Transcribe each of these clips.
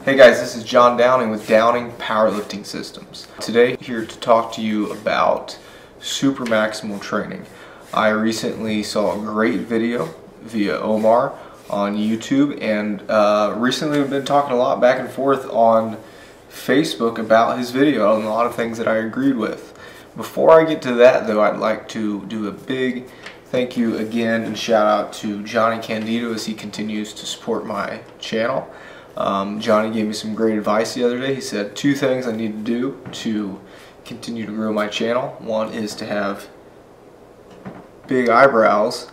Hey guys, this is John Downing with Downing Powerlifting Systems. Today, here to talk to you about Supra-Maximal Training. I recently saw a great video via Omar on YouTube, and recently we've been talking a lot back and forth on Facebook about his video and a lot of things that I agreed with. Before I get to that though, I'd like to do a big thank you again and shout out to Johnny Candido as he continues to support my channel. Johnny gave me some great advice the other day. He said 2 things I need to do to continue to grow my channel. One is to have big eyebrows,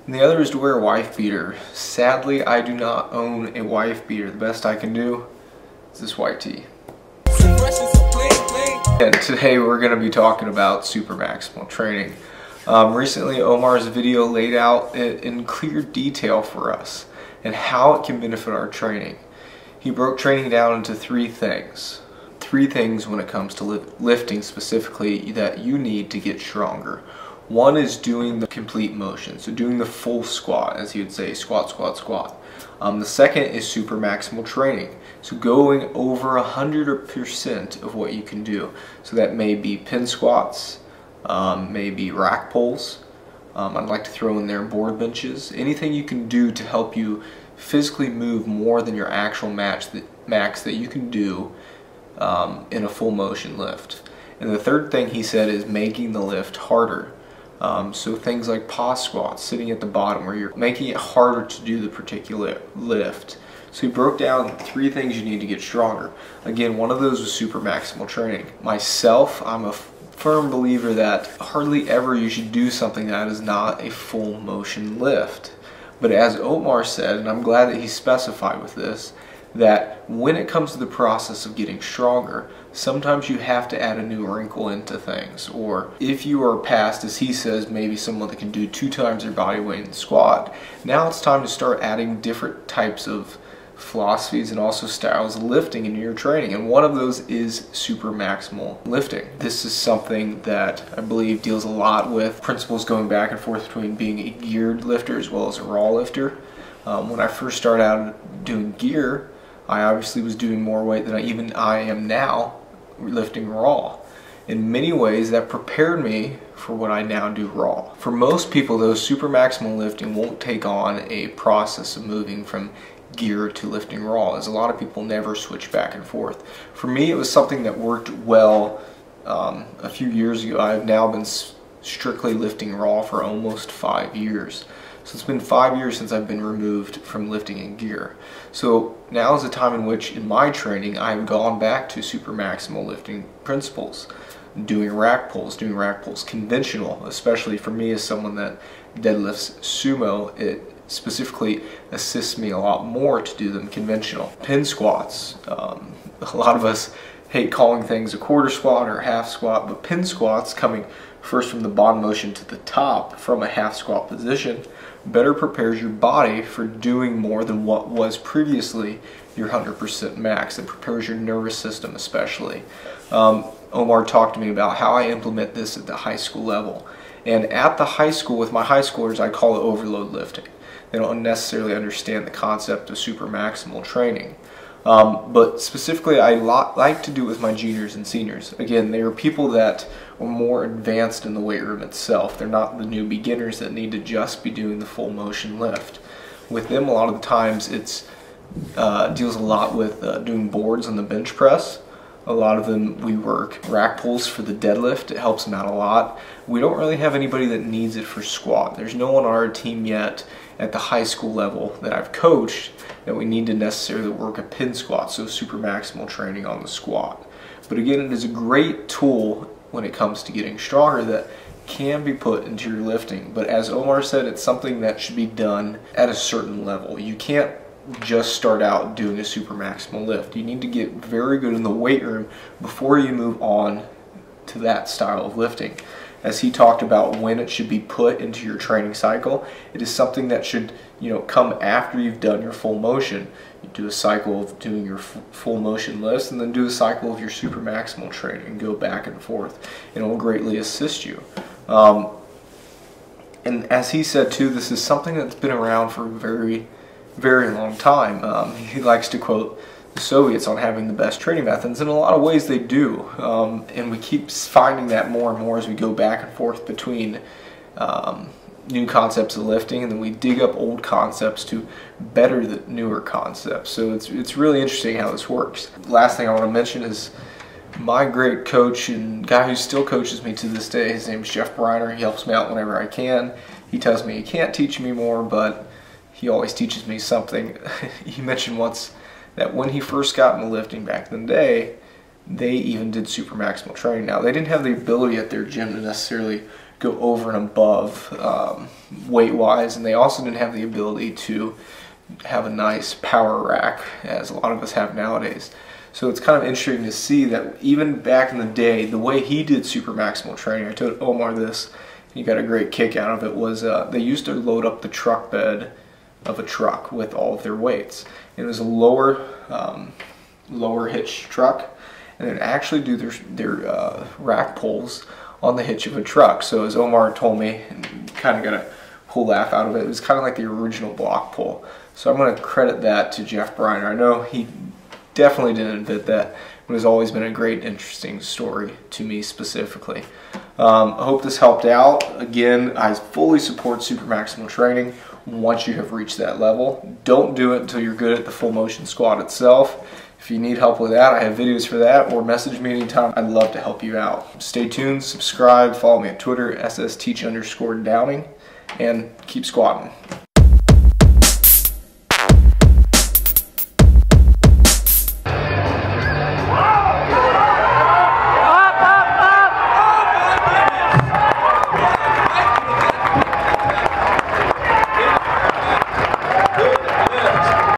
and the other is to wear a wife beater. Sadly, I do not own a wife beater. The best I can do is this white tee. And today we're going to be talking about Supra-Maximal Training. Recently, Omar's video laid out in clear detail for us and how it can benefit our training. He broke training down into 3 things. 3 things when it comes to lifting specifically that you need to get stronger. One is doing the complete motion, so doing the full squat, as he would say, squat, squat, squat. The second is Supra-Maximal Training, so going over 100% of what you can do. So that may be pin squats, maybe rack pulls. I'd like to throw in there board benches. Anything you can do to help you physically move more than your actual max that you can do in a full motion lift. And the third thing he said is making the lift harder. So things like pause squats, sitting at the bottom, where you're making it harder to do the particular lift. So he broke down 3 things you need to get stronger. Again, one of those was Supra-Maximal Training. Myself, I'm a firm believer that hardly ever you should do something that is not a full motion lift. But as Omar said, and I'm glad that he specified with this, that when it comes to the process of getting stronger, sometimes you have to add a new wrinkle into things. Or if you are past, as he says, maybe someone that can do 2 times their body weight in the squat, now it's time to start adding different types of philosophies and also styles of lifting into your training, and one of those is Supra-Maximal lifting. This is something that I believe deals a lot with principles going back and forth between being a geared lifter as well as a raw lifter. When I first started out doing gear, I obviously was doing more weight than I am now lifting raw. In many ways, that prepared me for what I now do raw. For most people, though, Supra-Maximal lifting won't take on a process of moving from gear to lifting raw, as a lot of people never switch back and forth. For me, it was something that worked well a few years ago. I've now been strictly lifting raw for almost 5 years. So it's been 5 years since I've been removed from lifting in gear. So now is the time in which, in my training, I have gone back to Supra-Maximal lifting principles. Doing rack pulls conventional, especially for me as someone that deadlifts sumo, it specifically assists me a lot more to do them conventional. Pin squats, a lot of us hate calling things a quarter squat or a half squat, but pin squats, coming first from the bottom motion to the top from a half squat position, better prepares your body for doing more than what was previously your 100% max. It prepares your nervous system especially. Omar talked to me about how I implement this at the high school level. And at the high school, with my high schoolers, I call it overload lifting. They don't necessarily understand the concept of Supra-Maximal Training. But specifically, I like to do it with my juniors and seniors. Again, they are people that are more advanced in the weight room itself. They're not the new beginners that need to just be doing the full motion lift. With them, a lot of the times, it's deals a lot with doing boards on the bench press. A lot of them, we work rack pulls for the deadlift. It helps them out a lot. We don't really have anybody that needs it for squat. There's no one on our team yet at the high school level that I've coached that we need to necessarily work a pin squat, so Supra-Maximal Training on the squat. But again, it is a great tool when it comes to getting stronger that can be put into your lifting. But as Omar said, it's something that should be done at a certain level. You can't just start out doing a Supra-Maximal lift. You need to get very good in the weight room before you move on to that style of lifting. As he talked about when it should be put into your training cycle, it is something that should, come after you've done your full motion. You do a cycle of doing your full motion lifts and then do a cycle of your Supra-Maximal training and go back and forth. It will greatly assist you. And as he said too, this is something that's been around for a very, very long time. He likes to quote the the Soviets on having the best training methods. In a lot of ways they do, and we keep finding that more and more as we go back and forth between new concepts of lifting, and then we dig up old concepts to better the newer concepts. So it's really interesting how this works. Last thing I want to mention is my great coach and guy who still coaches me to this day. His name is Jeff Briner. He helps me out whenever I can. He tells me he can't teach me more, but he always teaches me something. He mentioned once that when he first got into lifting back in the day, they even did Supra-Maximal Training. Now, they didn't have the ability at their gym to necessarily go over and above weight-wise, and they also didn't have the ability to have a nice power rack, as a lot of us have nowadays. So it's kind of interesting to see that even back in the day, the way he did Supra-Maximal Training, I told Omar this, he got a great kick out of it, was they used to load up the truck bed of a truck with all of their weights. It was a lower hitch truck, and they'd actually do their rack pulls on the hitch of a truck. So as Omar told me, and kind of got a cool laugh out of it, it was kind of like the original block pull. So I'm going to credit that to Jeff Briner. I know he definitely didn't invent that. It has always been a great, interesting story to me specifically. I hope this helped out. Again, I fully support Supra-Maximal Training once you have reached that level. Don't do it until you're good at the full motion squat itself. If you need help with that, I have videos for that, or message me anytime. I'd love to help you out. Stay tuned, subscribe, follow me on Twitter, SSTeach_Downing, and keep squatting.